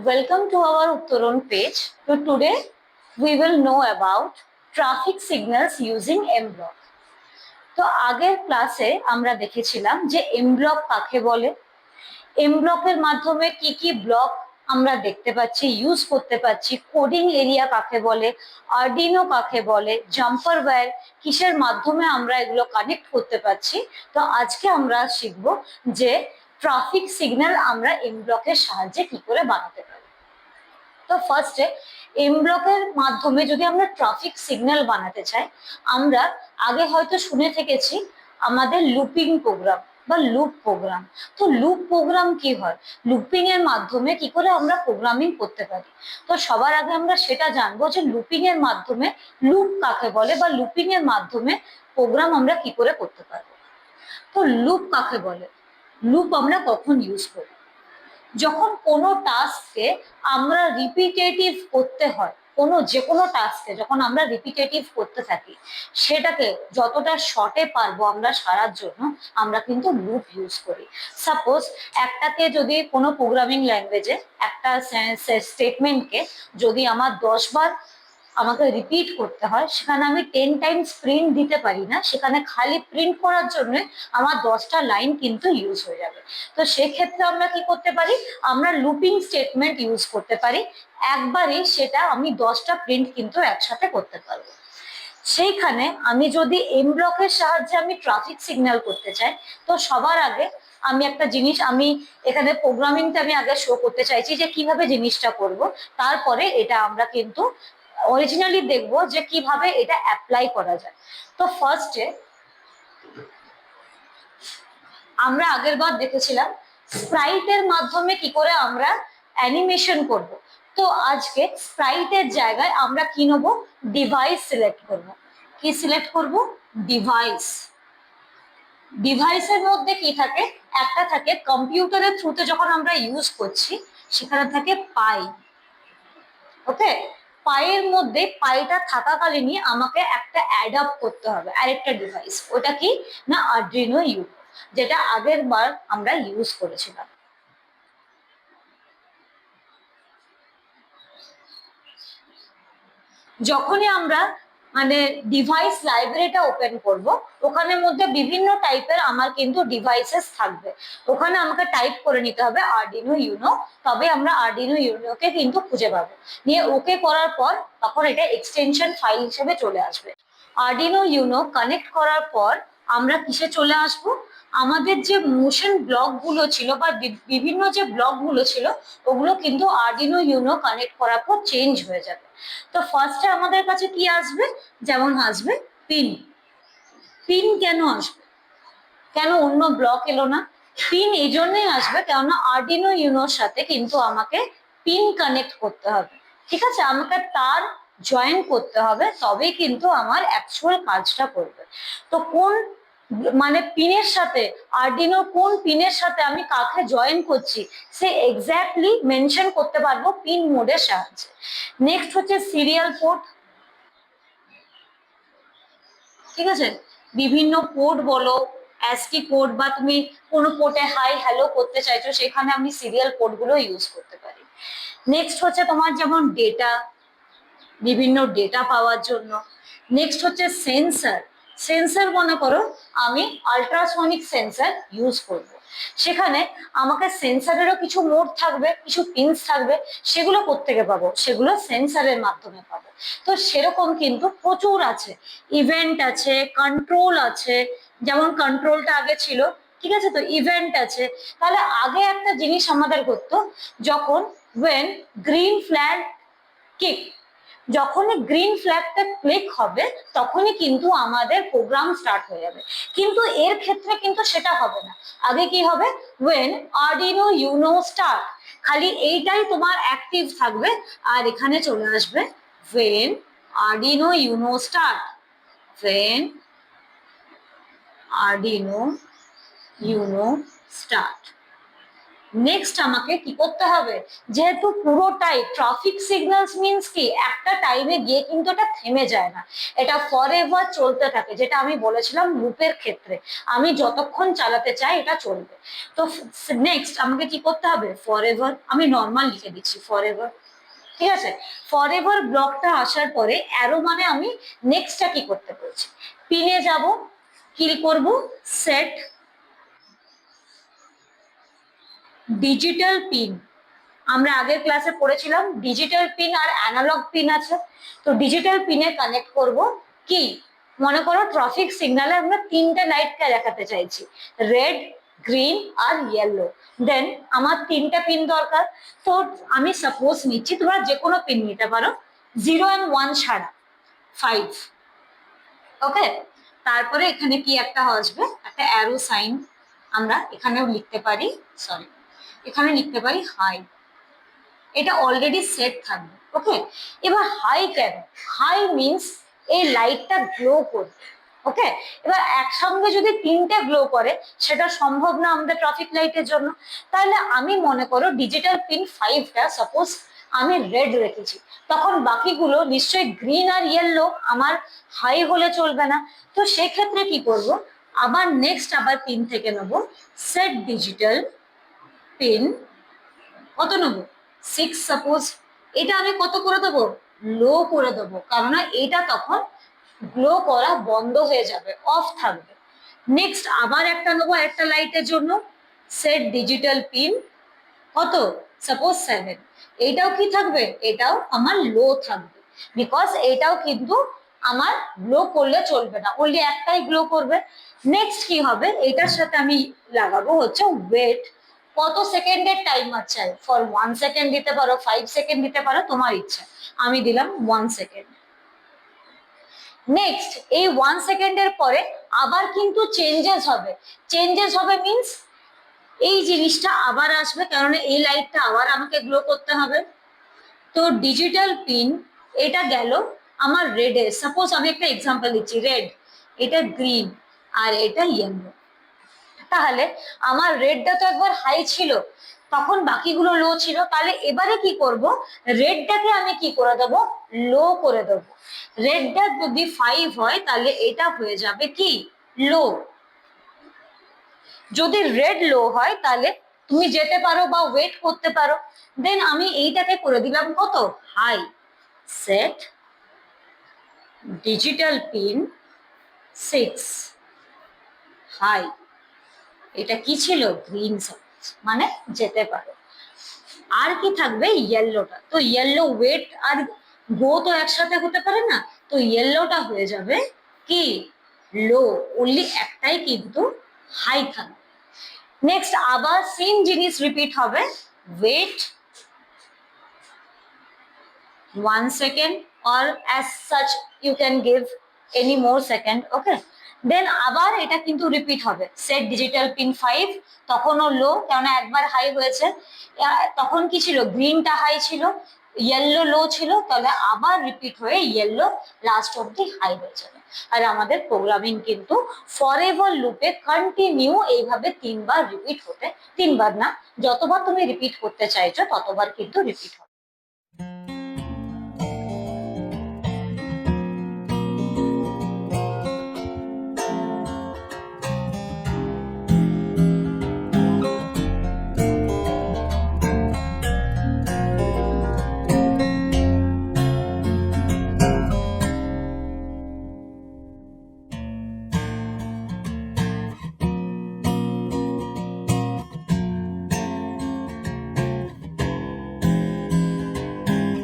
Welcome to our Uttoron page. So today we will know about traffic signals using M block. তো আগের ক্লাসে আমরা দেখেছিলাম যে এম ব্লক কাকে বলে, এম ব্লকের মাধ্যমে কি কি ব্লক আমরা দেখতে পাচ্ছি, ইউজ করতে পারছি, কোডিং এরিয়া কাকে বলে, আরডিনো কাকে বলে, জাম্পার ওয়্যার কিসের মাধ্যমে আমরা এগুলো কানেক্ট করতে পারছি। তো আজকে আমরা শিখব যে ট্রাফিক সিগন্যাল আমরা এম ব্লকের সাহায্যে কি করে বানাতে পারি। তো ফার্স্টে এম ব্লকের মাধ্যমে যদি আমরা ট্রাফিক সিগন্যাল বানাতে চাই, আমরা আগে হয়তো শুনে থেকেছি আমাদের লুপিং প্রোগ্রাম বা লুপ প্রোগ্রাম। তো লুপ প্রোগ্রাম কি হয়, লুপিং এর মাধ্যমে কি করে আমরা প্রোগ্রামিং করতে পারি। তো সবার আগে আমরা সেটা জানবো যে লুপিং এর মাধ্যমে লুপ কাকে বলে বা লুপিং এর মাধ্যমে প্রোগ্রাম আমরা কি করে করতে পারবো। তো লুপ কাকে বলে, লুপ আমরা কখন ইউজ করি, যখন কোনো টাস্ককে আমরা রিপিটেটিভ করতে হয়, যে কোনো টাস্কে যখন আমরা রিপিটেটিভ করতে থাকি, সেটাকে যতটা শর্টে পারবো আমরা সারার জন্য আমরা কিন্তু লুপ ইউজ করি। সাপোজ একটাকে যদি কোনো প্রোগ্রামিং ল্যাঙ্গুয়েজে একটা স্টেটমেন্টকে যদি আমার 10 বার আমাকে রিপিট করতে হয়, সেখানে আমি 10 টাইমস প্রিন্ট দিতে পারি না, সেখানে খালি প্রিন্ট করার জন্য আমার 10টা লাইন কিন্তু ইউজ হয়ে যাবে। তো সেক্ষেত্রে আমরা কি করতে পারি, আমরা লুপিং স্টেটমেন্ট ইউজ করতে পারি, একবারেই সেটা আমি 10টা প্রিন্ট কিন্তু একসাথে করতে পারবো। সেইখানে আমি যদি এম ব্লকের সাহায্যে আমি ট্রাফিক সিগন্যাল করতে চাই, তো সবার আগে আমি একটা জিনিস আমি এখানে প্রোগ্রামিংটা আমি আগে শো করতে চাইছি যে কিভাবে জিনিসটা করব, তারপরে এটা আমরা কিন্তু অরিজিনালি দেখবো যে কিভাবে এটা অ্যাপ্লাই করা যায়। তো ফার্স্টে আমরা আগের বার দেখেছিলাম স্প্রাইটের মাধ্যমে কি করে আমরা অ্যানিমেশন করব। তো আজকে স্প্রাইটের জায়গায় আমরা কি নেব, ডিভাইস সিলেক্ট করব। কি সিলেক্ট করব, ডিভাইস। ডিভাইসের মধ্যে কি থাকে, একটা থাকে কম্পিউটারের থ্রুতে যখন আমরা ইউজ করছি সেখানে থাকে পাই। ওকে, পাইয়ের মধ্যে পাইটা থাকাকালীনই আমাকে একটা অ্যাড আপ করতে হবে আরেকটা ডিভাইস, ওটা কি না আরডিনো ইউনো, যেটা আগের বার আমরা ইউজ করেছিলাম। যখনই আমরা মানে ডিভাইস লাইব্রেরিটা ওপেন করব, ওখানের মধ্যে বিভিন্ন টাইপের আমার কিন্তু ডিভাইসেস থাকবে। ওখানে আমাকে টাইপ করে নিতে হবে আরডিনো ইউনো, তবে আমরা আরডিনো ইউনোকে কিন্তু খুঁজে পাবো। নিয়ে ওকে করার পর তখন এটা এক্সটেনশন ফাইল হিসেবে চলে আসবে। আরডিনো ইউনো কানেক্ট করার পর আমরা কিসে চলে আসব, আমাদের যে মোশন ব্লক গুলো ছিল বা বিভিন্ন যে ব্লক গুলো ছিল ওগুলো কিন্তু আরডিনো ইউনো কানেক্ট করার পর চেঞ্জ হয়ে যাবে। তো ফার্স্টে আমাদের কাছে কি আসবে, যেমন আসবে পিন। পিন কেন আসবে, কেন অন্য ব্লক এলো না, পিন এই জন্যই আসবে কেননা আরডিনো ইউনোর সাথে কিন্তু আমাকে পিন কানেক্ট করতে হবে। ঠিক আছে, আমাকে তার জয়েন করতে হবে, তবেই কিন্তু আমার অ্যাকচুয়াল কাজটা করবে। তো কোন মানে পিনের সাথে, আরডিনো কোন পিনের সাথে আমি কাকে জয়েন করছি সে এক্স্যাক্টলি মেনশন করতে পারবো পিন মোডের সাহায্যে। নেক্সট হচ্ছে সিরিয়াল পোর্ট। ঠিক আছে, বিভিন্ন পোর্ট বলো, অ্যাসকি কোড, বা তুমি কোনো পোর্টে হাই হ্যালো করতে চাইছো সেখানে আমি সিরিয়াল পোর্ট গুলো ইউজ করতে পারি। নেক্সট হচ্ছে তোমার যেমন ডেটা, বিভিন্ন ডেটা পাওয়ার জন্য। নেক্সট হচ্ছে সেন্সর। সেন্সর মনে করো আমি আল্ট্রাসনিক সেন্সর ইউজ করব, সেখানে আমাকে সেন্সরেরও কিছু মোড থাকবে, কিছু পিনস থাকবে, সেগুলো কোত্থেকে পাবো, সেগুলো সেন্সরের মাধ্যমে পাবো। তো সেরকম কিন্তু প্রচুর আছে, ইভেন্ট আছে, কন্ট্রোল আছে, যেমন কন্ট্রোলটা আগে ছিল। ঠিক আছে, তো ইভেন্ট আছে। তাহলে আগে একটা জিনিস আমাদের করতো, যখন when green flag kick, যখনই গ্রিন ফ্ল্যাগটা ক্লিক হবে তখনই কিন্তু আমাদের প্রোগ্রাম স্টার্ট হয়ে যাবে। কিন্তু এর ক্ষেত্রে কিন্তু সেটা হবে না, আগে কি হবে, when আরডিনো ইউনো স্টার্ট, খালি এইটাই তোমার অ্যাক্টিভ থাকবে। আর এখানে চলে আসবে when Arduino Uno start, when Arduino Uno start. Next আমাকে কি করতে হবে, যেহেতু পুরোটাই ট্রাফিক সিগন্যালস মিন্স কি একটা টাইমে গিয়ে কিন্তু এটা থেমে যায় না, এটা ফর এভার চলতে থাকে, যেটা আমি বলেছিলাম লুপের ক্ষেত্রে আমি যতক্ষণ চালাতে চাই এটা চলবে। তো নেক্সট আমাকে কি করতে হবে, ফর এভার, আমি নর্মাল লিখে দিচ্ছি ফর এভার, ঠিক আছে। ফর এভার ব্লকটা আসার পরে অ্যারো মানে আমি নেক্সটটা কি করতে বলছি, পিনে যাব, কি করব, সেট ডিজিটাল পিন। আমরা আগের ক্লাসে পড়েছিলাম ডিজিটাল পিন আর অ্যানালগ পিন আছে। তো ডিজিটাল পিনে কানেক্ট করব কি, মনে করো ট্রাফিক সিগন্যালে আমরা তিনটে লাইটকে দেখাতে চাইছি, রেড, গ্রিন আর ইয়েলো। দেন আমার তিনটা পিন দরকার। তো আমি সাপোজ নিচ্ছি, তোমরা যে কোনো পিন নিতে পারো, 0 and 1 ছাড়া 5। ওকে, তারপরে এখানে কি একটা আসবে, একটা অ্যারো সাইন, আমরা এখানেও লিখতে পারি, সরি এখানে লিখতে পারি হাই, এটা অলরেডি সেট থাকবে। ওকে, এবার হাই কেন, হাই মিন্স এই লাইটটা গ্লো করবে। ওকে, এবার একসঙ্গে যদি তিনটে গ্লো করে সেটা সম্ভব না আমাদের ট্রাফিক লাইটের জন্য। তাহলে আমি মনে করো ডিজিটাল পিন 5টা সাপোজ আমি রেড রেখেছি, তখন বাকিগুলো নিশ্চয়ই গ্রিন আর ইয়েলো আমার হাই হলে চলবে না। তো সেক্ষেত্রে কি করব, আবার নেক্সট আবার পিন থেকে নেবো, সেট ডিজিটাল পিন, কত নেবো, 6 সাপোজ। এটা আমি কত করে দেবো, লো করে দেবো, কারণ এটা তখন গ্লো করা বন্ধ হয়ে যাবে, অফ থাকবে। নেক্সট আবার একটা নেবো একটা লাইটের জন্য, সেট ডিজিটাল পিন, কত, সাপোজ 7। এটাও কি থাকবে, এটাও আমার লো থাকবে, বিকজ এটাও কিন্তু আমার গ্লো করলে চলবে না, ওনলি একটাই গ্লো করবে। নেক্সট কি হবে, এটার সাথে আমি লাগাবো হচ্ছে ওয়েট, কত সেকেন্ডের টাইমার চাই, ফর 1 সেকেন্ড দিতে পারো, 5 সেকেন্ড দিতে পারো, তোমার ইচ্ছা, আমি দিলাম 1 সেকেন্ড। নেক্সট এই 1 সেকেন্ডের পরে আবার কিন্তু চেঞ্জেস হবে, চেঞ্জেস হবে মিন্স এই জিনিসটা আবার আসবে, কারণ এই লাইটটা আবার আমাকে গ্লো করতে হবে। তো ডিজিটাল পিন এটা গেল আমার রেডে, সাপোজ আমি একটা এক্সাম্পল দিচ্ছি, রেড, এটা গ্রিন আর এটা ইয়েলো। তাহলে আমার রেডটা তো একবার হাই ছিল, তখন বাকিগুলো লো ছিল, তাহলে এবারে কি করব, রেডটাকে আমি কি করে দেবো, লো করে দেবো। রেডটা যদি 5 হয় তাহলে এটা হয়ে যাবে কি, লো। যদি রেড লো হয় তাহলে তুমি যেতে পারো বা ওয়েট করতে পারো। দেন আমি এইটাকে করে দিলাম কত, high, set digital pin 6 high, এটা কি ছিল, গ্রিন সাপোজ, মানে যেতে পারো। আর কি থাকবে, ইয়েলোটা, তো ইয়েলো ওয়েট আর গো তো একসাথে হতে পারে না, তো ইয়েলোটা হয়ে যাবে কি, লো, অনলি একটাই কিন্তু হাই থাকবে। নেক্সট আবার সেম জিনিস রিপিট হবে, wait 1 second or as such you can give any more second. ওকে, দেন আবার এটা কিন্তু রিপিট হবে, সেট ডিজিটাল পিন 5, তখনও লো, কেননা একবার হাই হয়েছে, তখন কি ছিল, গ্রিনটা হাই ছিল, ইয়েলো লো ছিল, তাহলে আবার রিপিট হয়ে ইয়েলো লাস্ট অব্দি হাই হয়ে যাবে। আর আমাদের প্রোগ্রামিং কিন্তু ফরএভার লুপে কন্টিনিউ এইভাবে 3বার রিপিট হতে, 3বার না, যতবার তুমি রিপিট করতে চাইছো ততবার কিন্তু রিপিট হবে।